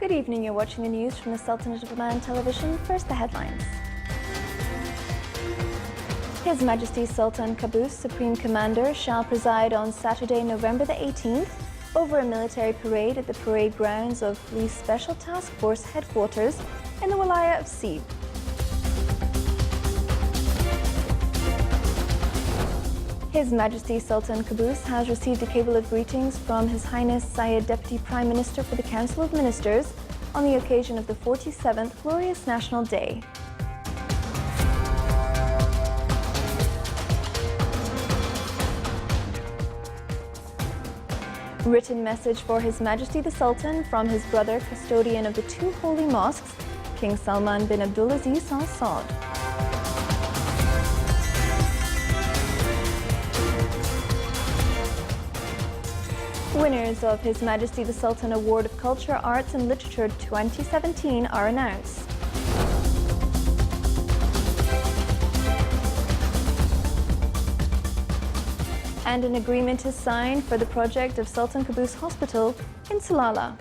Good evening, you're watching the news from the Sultanate of Oman television. First, the headlines. His Majesty Sultan Qaboos, Supreme Commander, shall preside on Saturday, November the 18th, over a military parade at the parade grounds of Police Special Task Force headquarters in the Wilaya of Sib. His Majesty Sultan Qaboos has received a cable of greetings from His Highness Syed Deputy Prime Minister for the Council of Ministers on the occasion of the 47th Glorious National Day. Written message for His Majesty the Sultan from his brother, custodian of the two holy mosques, King Salman bin Abdulaziz Al Saud. Winners of His Majesty the Sultan Award of Culture, Arts and Literature 2017 are announced. And an agreement is signed for the project of Sultan Qaboos Hospital in Salalah.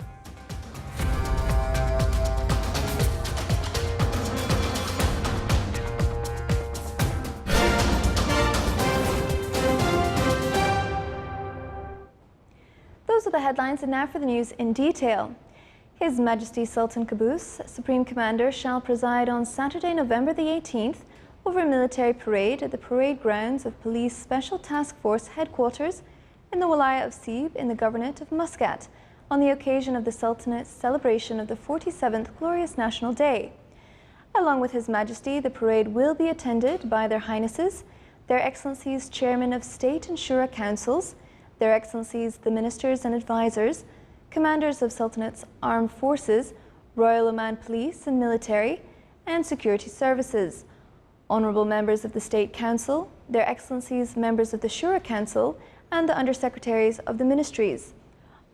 Those are the headlines, and now for the news in detail. His Majesty Sultan Qaboos, Supreme Commander, shall preside on Saturday, November the 18th, over a military parade at the parade grounds of Police Special Task Force headquarters in the Wilaya of Sib in the Governorate of Muscat on the occasion of the Sultanate's celebration of the 47th Glorious National Day. Along with His Majesty, the parade will be attended by Their Highnesses, Their Excellencies Chairmen of State and Shura Councils, Their Excellencies the Ministers and Advisors, Commanders of Sultanate's Armed Forces, Royal Oman Police and Military, and Security Services, Honourable Members of the State Council, Their Excellencies Members of the Shura Council, and the Undersecretaries of the Ministries,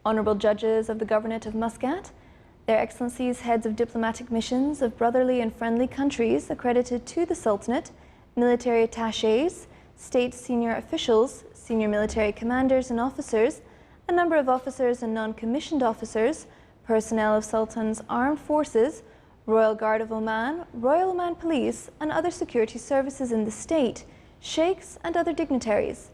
Honourable Judges of the Governorate of Muscat, Their Excellencies Heads of Diplomatic Missions of brotherly and friendly countries accredited to the Sultanate, Military Attachés, State Senior Officials, Senior Military Commanders and Officers, a number of officers and non-commissioned officers, personnel of Sultan's Armed Forces, Royal Guard of Oman, Royal Oman Police, and other security services in the state, sheikhs and other dignitaries.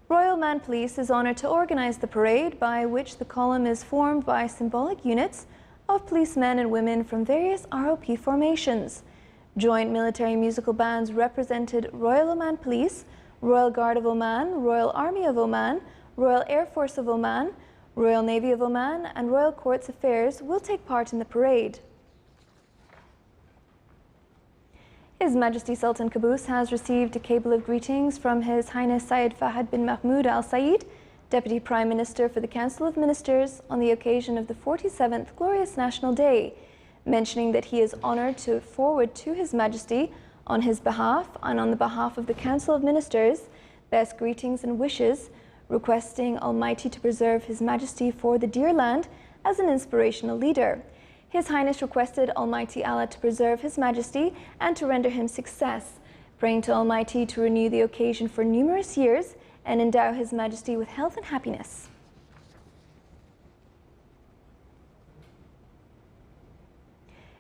Royal Oman Police is honoured to organise the parade, by which the column is formed by symbolic units of policemen and women from various ROP formations. Joint military musical bands represented Royal Oman Police, Royal Guard of Oman, Royal Army of Oman, Royal Air Force of Oman, Royal Navy of Oman, and Royal Courts Affairs will take part in the parade. His Majesty Sultan Qaboos has received a cable of greetings from His Highness Syed Fahad bin Mahmoud Al Said, Deputy Prime Minister for the Council of Ministers, on the occasion of the 47th Glorious National Day, mentioning that he is honoured to forward to His Majesty, on his behalf and on the behalf of the Council of Ministers, best greetings and wishes, requesting Almighty to preserve His Majesty for the dear land as an inspirational leader. His Highness requested Almighty Allah to preserve His Majesty and to render him success, praying to Almighty to renew the occasion for numerous years and endow His Majesty with health and happiness.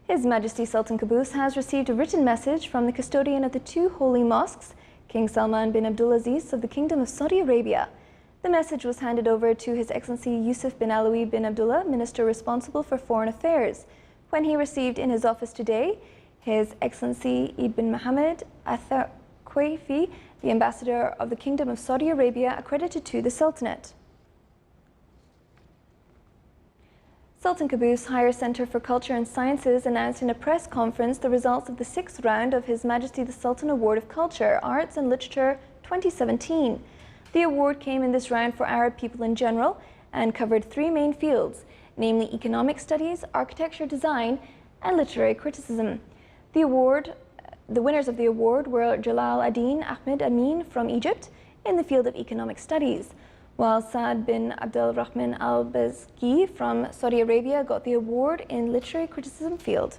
His Majesty Sultan Qaboos has received a written message from the custodian of the two holy mosques, King Salman bin Abdulaziz of the Kingdom of Saudi Arabia. The message was handed over to His Excellency Yusuf bin Alawi bin Abdullah, Minister responsible for Foreign Affairs, when he received in his office today His Excellency Ibn Mohammed Athaqafi, the Ambassador of the Kingdom of Saudi Arabia accredited to the Sultanate. Sultan Qaboos Higher Centre for Culture and Sciences announced in a press conference the results of the 6th round of His Majesty the Sultan Award of Culture, Arts and Literature 2017. The award came in this round for Arab people in general and covered 3 main fields, namely economic studies, architecture design, and literary criticism. The winners of the award were Jalal ad-Din Ahmed Amin from Egypt in the field of economic studies, while Saad bin Abdul Rahman al-Bazgi from Saudi Arabia got the award in literary criticism field.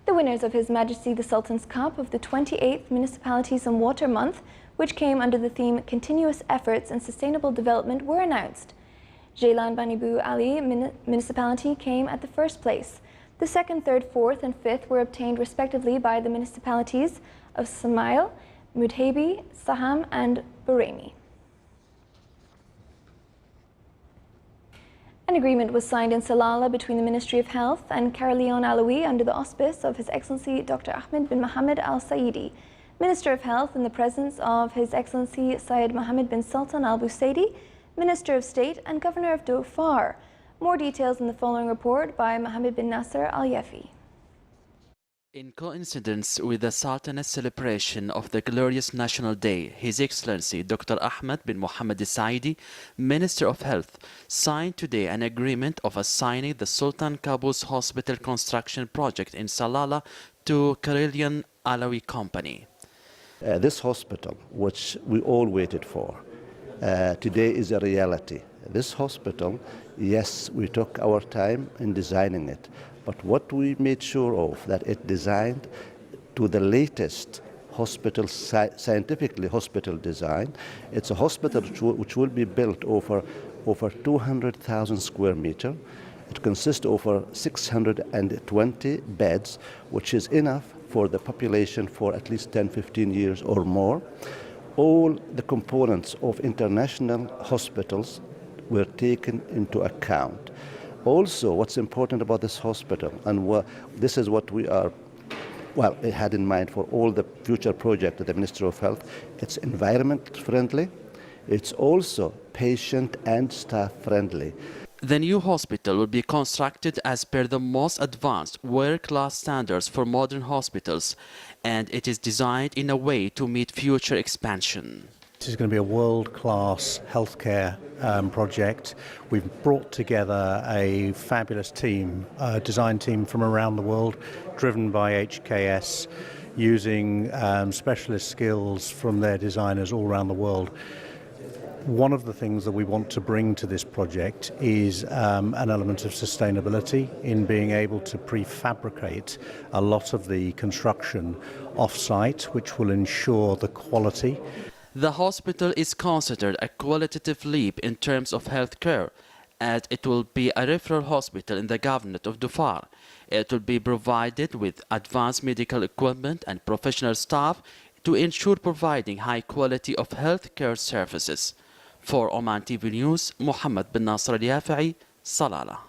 The winners of His Majesty the Sultan's Cup of the 28th Municipalities and Water Month which came under the theme Continuous Efforts in Sustainable Development, were announced. Jailan Banibu Ali municipality came at the first place. The second, third, fourth, and fifth were obtained respectively by the municipalities of Samail, Mudhabi, Saham, and Buraymi. An agreement was signed in Salalah between the Ministry of Health and Caroleon Alawi under the auspice of His Excellency Dr. Ahmed bin Mohammed Al Saidi, Minister of Health, in the presence of His Excellency Syed Mohammed bin Sultan Al Busaidi, Minister of State and Governor of Dhofar. More details in the following report by Mohammed bin Nasser Al Yafi. In coincidence with the Sultanate celebration of the glorious National Day, His Excellency Dr. Ahmed bin Mohammed Saidi, Minister of Health, signed today an agreement of assigning the Sultan Qaboos Hospital construction project in Salalah to Caroleon Alawi Company. This hospital, which we all waited for, today is a reality. This hospital, yes, we took our time in designing it, but what we made sure of, that it designed to the latest hospital, scientifically hospital design. It's a hospital which will be built over 200,000 square meter. It consists of over 620 beds, which is enough for the population for at least 10-15 years or more. All the components of international hospitals were taken into account. Also, what's important about this hospital, and this is what we are, had in mind for all the future projects of the Ministry of Health, it's environment friendly, it's also patient and staff friendly. The new hospital will be constructed as per the most advanced world-class standards for modern hospitals, and it is designed in a way to meet future expansion. This is going to be a world-class healthcare project. We've brought together a fabulous team, a design team from around the world, driven by HKS, using specialist skills from their designers all around the world. One of the things that we want to bring to this project is an element of sustainability in being able to prefabricate a lot of the construction off-site, which will ensure the quality. The hospital is considered a qualitative leap in terms of health care, as it will be a referral hospital in the Governorate of Dhofar. It will be provided with advanced medical equipment and professional staff to ensure providing high quality of health care services. For Oman TV News, Mohammed bin Nasser Al Yafi, Salalah.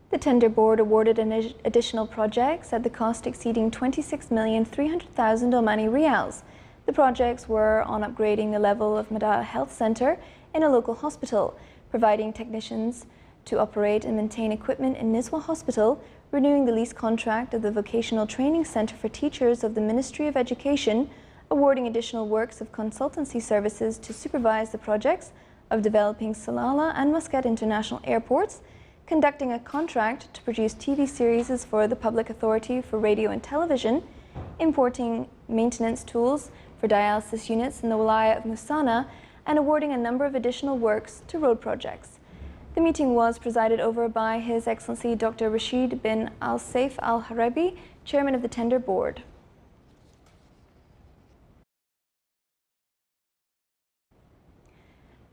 The tender board awarded additional projects at the cost exceeding 26,300,000 Omani Riyals. The projects were on upgrading the level of Mada Health Center in a local hospital, providing technicians to operate and maintain equipment in Nizwa Hospital, renewing the lease contract of the Vocational Training Center for Teachers of the Ministry of Education, awarding additional works of consultancy services to supervise the projects of developing Salalah and Muscat international airports, conducting a contract to produce TV series for the Public Authority for Radio and Television, importing maintenance tools for dialysis units in the Wilaya of Musana, and awarding a number of additional works to road projects. The meeting was presided over by His Excellency Dr. Rashid bin Al Saif Al Harabi, Chairman of the Tender Board.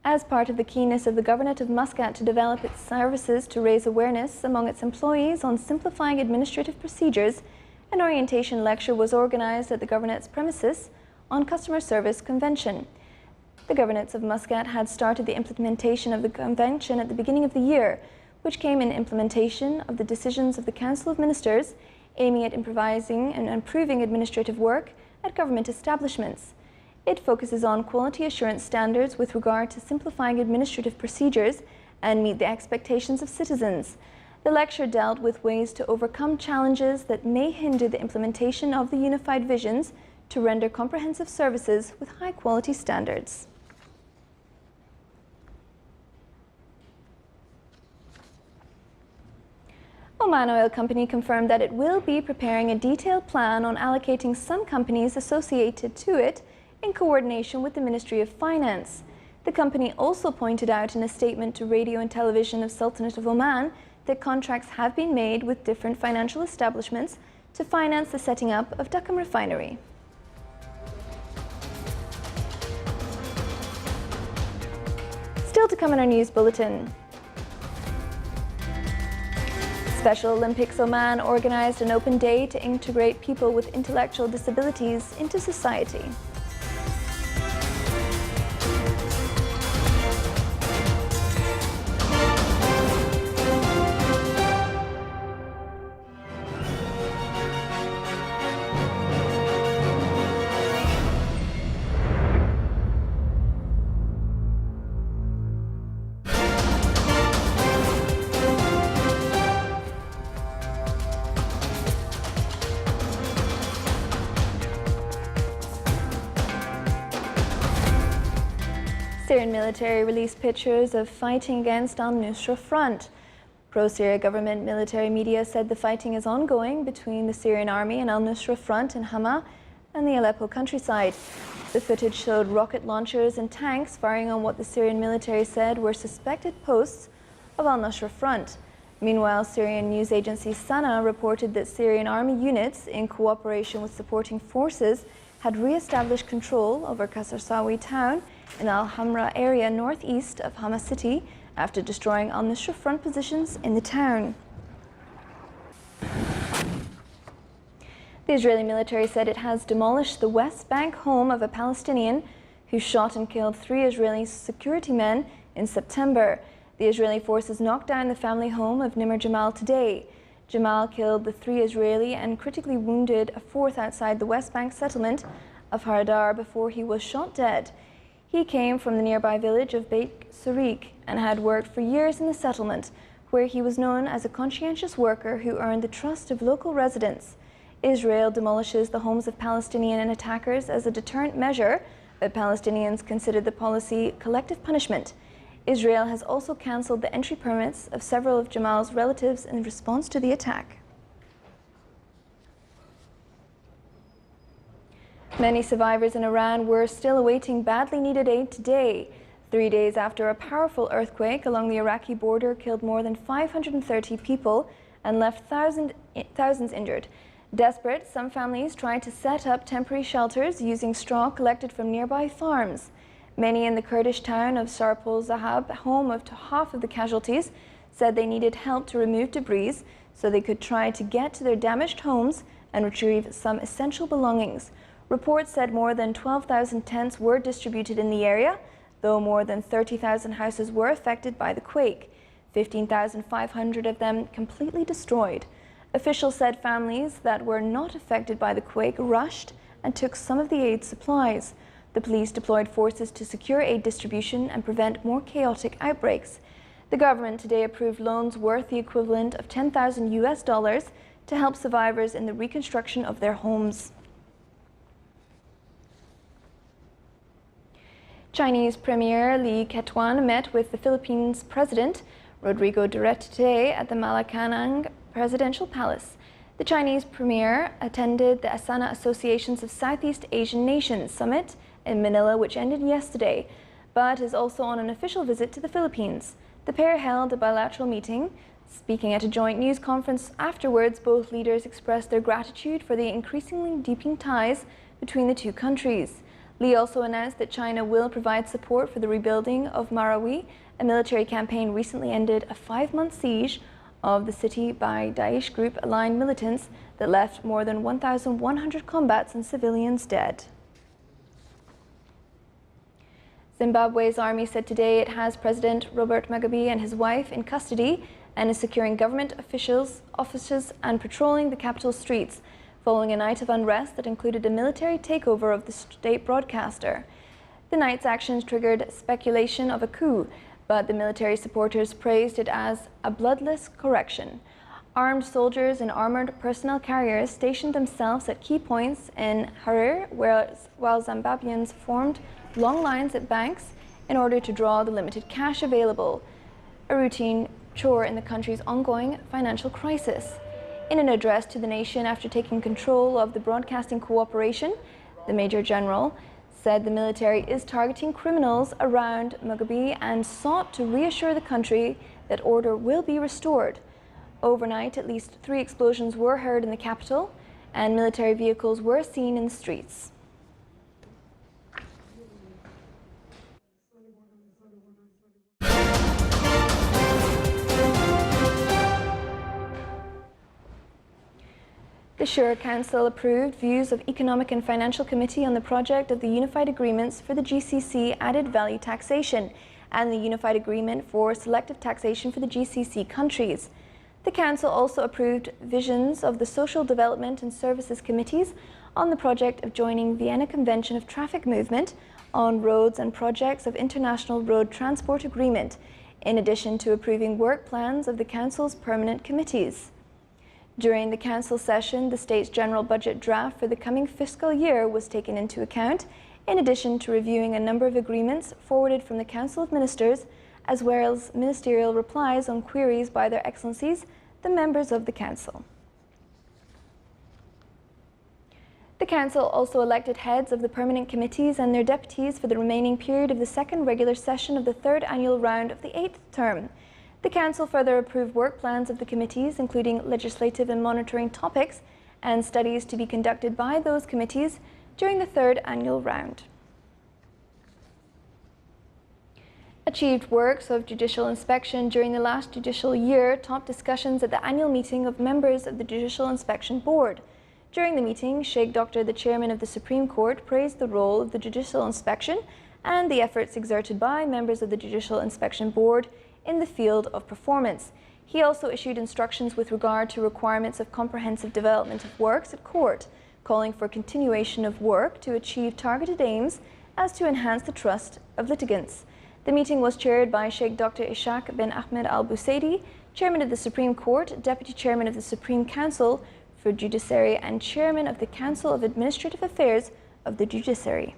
As part of the keenness of the Governorate of Muscat to develop its services to raise awareness among its employees on simplifying administrative procedures, an orientation lecture was organized at the Governorate's premises on Customer Service Convention. The Governorates of Muscat had started the implementation of the convention at the beginning of the year, which came in implementation of the decisions of the Council of Ministers, aiming at improvising and improving administrative work at government establishments. It focuses on quality assurance standards with regard to simplifying administrative procedures and meet the expectations of citizens. The lecture dealt with ways to overcome challenges that may hinder the implementation of the unified visions to render comprehensive services with high-quality standards. Oman Oil Company confirmed that it will be preparing a detailed plan on allocating some companies associated to it in coordination with the Ministry of Finance. The company also pointed out in a statement to Radio and Television of Sultanate of Oman that contracts have been made with different financial establishments to finance the setting up of Duqm Refinery. Still to come in our news bulletin. Special Olympics Oman organized an open day to integrate people with intellectual disabilities into society. Syrian military released pictures of fighting against al-Nusra Front. Pro-Syria government military media said the fighting is ongoing between the Syrian army and al-Nusra Front in Hama and the Aleppo countryside. The footage showed rocket launchers and tanks firing on what the Syrian military said were suspected posts of al-Nusra Front. Meanwhile, Syrian news agency Sana reported that Syrian army units, in cooperation with supporting forces, had re-established control over Kasarsawi town in Al-Hamra area northeast of Hama city after destroying al-Nusra Front positions in the town. The Israeli military said it has demolished the West Bank home of a Palestinian who shot and killed 3 Israeli security men in September. The Israeli forces knocked down the family home of Nimr Jamal today. Jamal killed the 3 Israeli and critically wounded a 4th outside the West Bank settlement of Haradar before he was shot dead. He came from the nearby village of Beit Sarik and had worked for years in the settlement, where he was known as a conscientious worker who earned the trust of local residents. Israel demolishes the homes of Palestinian attackers as a deterrent measure, but Palestinians consider the policy collective punishment. Israel has also cancelled the entry permits of several of Jamal's relatives in response to the attack. Many survivors in Iran were still awaiting badly needed aid today. 3 days after a powerful earthquake along the Iraqi border killed more than 530 people and left thousands injured. Desperate, some families tried to set up temporary shelters using straw collected from nearby farms. Many in the Kurdish town of Sarpol Zahab, home of half of the casualties, said they needed help to remove debris so they could try to get to their damaged homes and retrieve some essential belongings. Reports said more than 12,000 tents were distributed in the area, though more than 30,000 houses were affected by the quake, 15,500 of them completely destroyed. Officials said families that were not affected by the quake rushed and took some of the aid supplies. The police deployed forces to secure aid distribution and prevent more chaotic outbreaks. The government today approved loans worth the equivalent of $10,000 to help survivors in the reconstruction of their homes. Chinese Premier Li Keqiang met with the Philippines President Rodrigo Duterte today at the Malacanang Presidential Palace. The Chinese Premier attended the Asana Associations of Southeast Asian Nations Summit in Manila, which ended yesterday, but is also on an official visit to the Philippines. The pair held a bilateral meeting. Speaking at a joint news conference afterwards, both leaders expressed their gratitude for the increasingly deepening ties between the two countries. Li also announced that China will provide support for the rebuilding of Marawi. A military campaign recently ended a 5-month siege of the city by Daesh group-aligned militants that left more than 1,100 combats and civilians dead. Zimbabwe's army said today it has President Robert Mugabe and his wife in custody and is securing government offices and patrolling the capital streets, following a night of unrest that included a military takeover of the state broadcaster. The night's actions triggered speculation of a coup, but the military supporters praised it as a bloodless correction. Armed soldiers and armored personnel carriers stationed themselves at key points in Harare, while Zimbabweans formed long lines at banks in order to draw the limited cash available, a routine chore in the country's ongoing financial crisis. In an address to the nation after taking control of the broadcasting cooperation, the Major General said the military is targeting criminals around Mugabe and sought to reassure the country that order will be restored. Overnight, at least 3 explosions were heard in the capital, and military vehicles were seen in the streets. The Shura Council approved views of Economic and Financial Committee on the project of the Unified Agreements for the GCC Added Value Taxation and the Unified Agreement for Selective Taxation for the GCC countries. The Council also approved visions of the Social Development and Services Committees on the project of joining Vienna Convention of Traffic Movement on Roads and Projects of International Road Transport Agreement, in addition to approving work plans of the Council's permanent committees. During the Council session, the State's general budget draft for the coming fiscal year was taken into account, in addition to reviewing a number of agreements forwarded from the Council of Ministers, as well as ministerial replies on queries by Their Excellencies, the members of the Council. The Council also elected heads of the permanent committees and their deputies for the remaining period of the second regular session of the third annual round of the 8th term. The Council further approved work plans of the committees, including legislative and monitoring topics and studies to be conducted by those committees during the third annual round. Achieved works of judicial inspection during the last judicial year topped discussions at the annual meeting of members of the Judicial Inspection Board. During the meeting, Sheikh Dr. the Chairman of the Supreme Court praised the role of the judicial inspection and the efforts exerted by members of the Judicial Inspection Board in the field of performance. He also issued instructions with regard to requirements of comprehensive development of works at court, calling for continuation of work to achieve targeted aims as to enhance the trust of litigants. The meeting was chaired by Sheikh Dr. Ishaq bin Ahmed al-Busaidi, Chairman of the Supreme Court, Deputy Chairman of the Supreme Council for Judiciary and Chairman of the Council of Administrative Affairs of the Judiciary.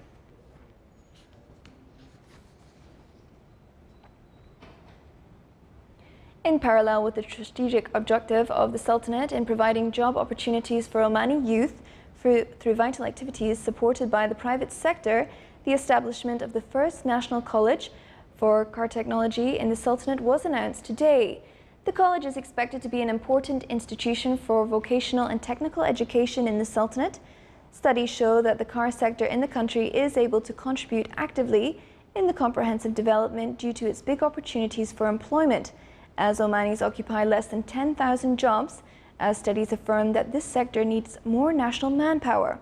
In parallel with the strategic objective of the Sultanate in providing job opportunities for Omani youth through vital activities supported by the private sector, the establishment of the first National College for Car Technology in the Sultanate was announced today. The college is expected to be an important institution for vocational and technical education in the Sultanate. Studies show that the car sector in the country is able to contribute actively in the comprehensive development due to its big opportunities for employment, as Omanis occupy less than 10,000 jobs, as studies affirm that this sector needs more national manpower.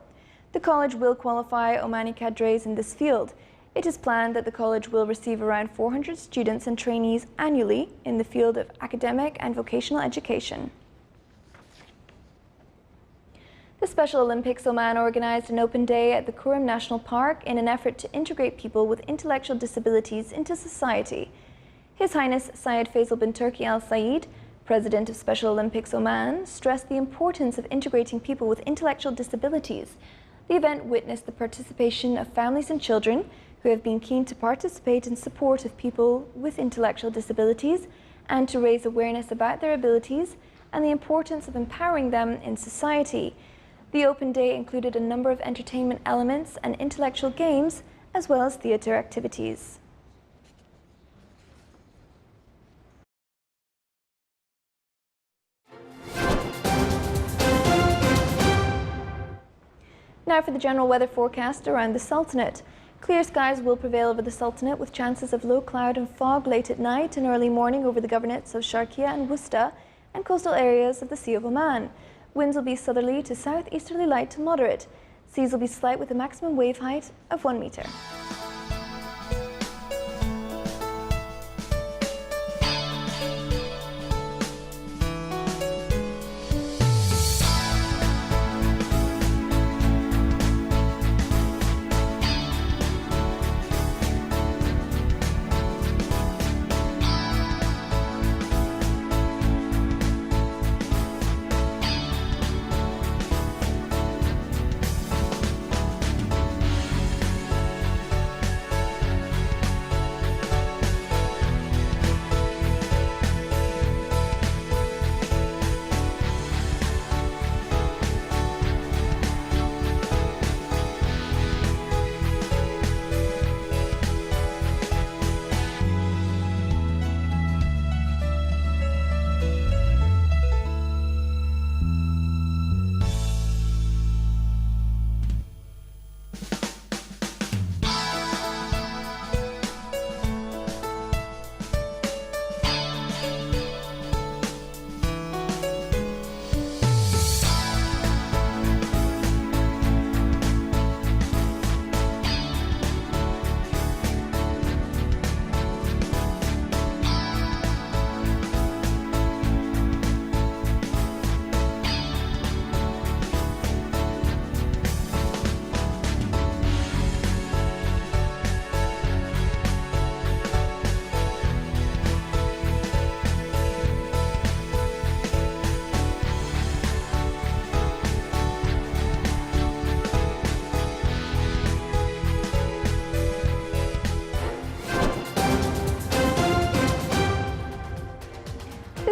The college will qualify Omani cadres in this field. It is planned that the college will receive around 400 students and trainees annually in the field of academic and vocational education. The Special Olympics Oman organized an open day at the Kurum National Park in an effort to integrate people with intellectual disabilities into society. His Highness Syed Faisal bin Turki Al Saeed, President of Special Olympics Oman, stressed the importance of integrating people with intellectual disabilities. The event witnessed the participation of families and children who have been keen to participate in support of people with intellectual disabilities and to raise awareness about their abilities and the importance of empowering them in society. The open day included a number of entertainment elements and intellectual games, as well as theatre activities. Now for the general weather forecast around the Sultanate. Clear skies will prevail over the Sultanate with chances of low cloud and fog late at night and early morning over the governorates of Sharqiya and Wusta and coastal areas of the Sea of Oman. Winds will be southerly to southeasterly light to moderate. Seas will be slight with a maximum wave height of 1 meter.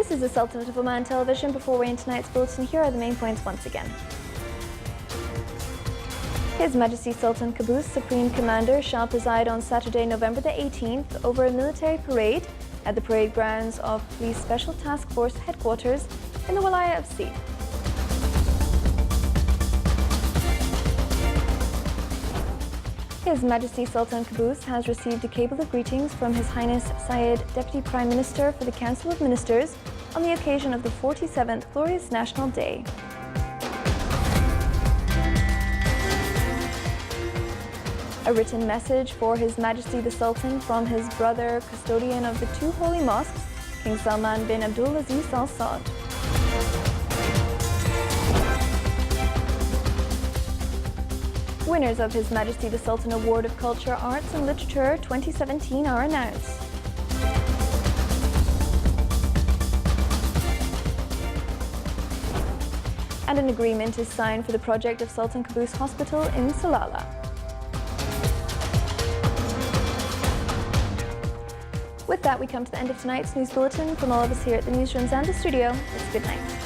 This is the Sultanate of Oman television. Before we end tonight's bulletin, here are the main points once again. His Majesty Sultan Qaboos, Supreme Commander, shall preside on Saturday, November the 18th over a military parade at the parade grounds of Police Special Task Force headquarters in the Wilaya of Sindh. His Majesty Sultan Qaboos has received a cable of greetings from His Highness Syed, Deputy Prime Minister for the Council of Ministers, on the occasion of the 47th Glorious National Day. A written message for His Majesty the Sultan from his brother, custodian of the two holy mosques, King Salman bin Abdulaziz Al Saud. Winners of His Majesty the Sultan Award of Culture, Arts and Literature 2017 are announced. And an agreement is signed for the project of Sultan Qaboos Hospital in Salalah. With that, we come to the end of tonight's news bulletin. From all of us here at the newsrooms and the studio, it's good night.